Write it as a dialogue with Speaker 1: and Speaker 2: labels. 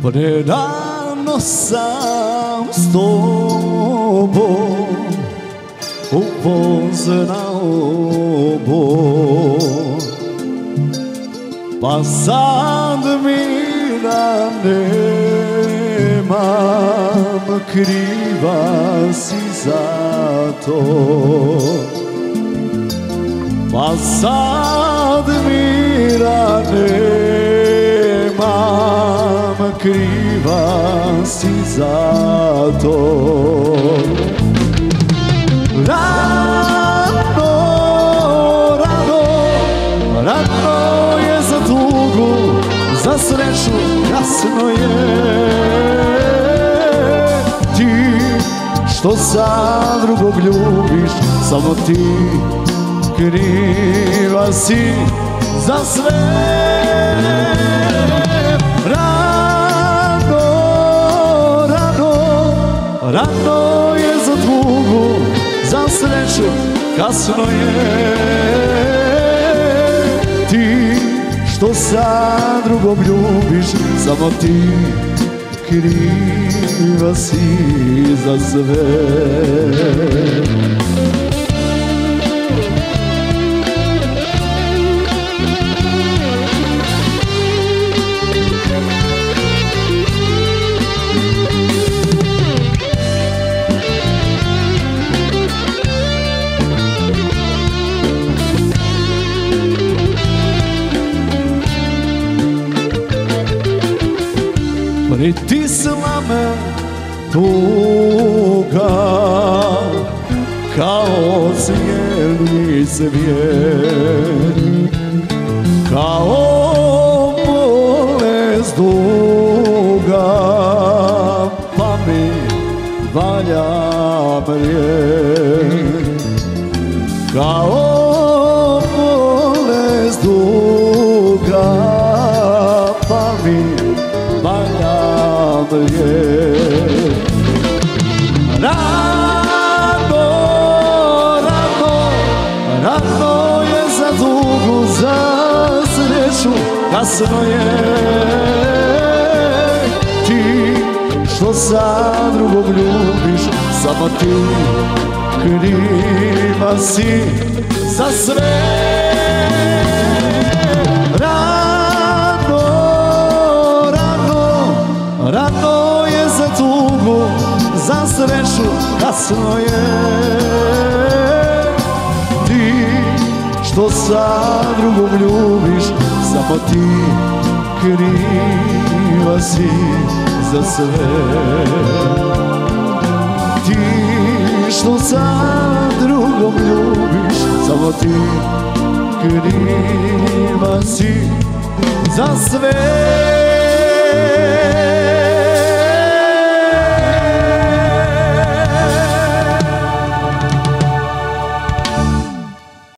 Speaker 1: Prerano sam s tobom upoznao Bog, pa sad mira nemam, kriva si za to. Pa sad mira nemam, kriva si za to. Rano, rano, rano je za tugu, za sreću kasno je. Ti što sad drugog ljubiš, samo ti kriva si za sve. Rano, rano, rano je za tugu, za sreću kasno je. Ti što sad drugog ljubiš, samo ti kriva si za sve. Pritisla me tuga kao cijeli zvijer, kao bolest duga, pa mi valja mrijet. Kao bolest duga, pa mi valja mrijet. Rano, rano, rano je za tugu, za sreću kasno je. Ti što sad drugog ljubiš, samo ti kriva si za sve. Rano, rano, rano je za tugu, za sreću kasno je. Ti što sad drugog ljubiš, samo ti kriva si za sve. Ti što sad drugog ljubiš, samo ti kriva si za sve.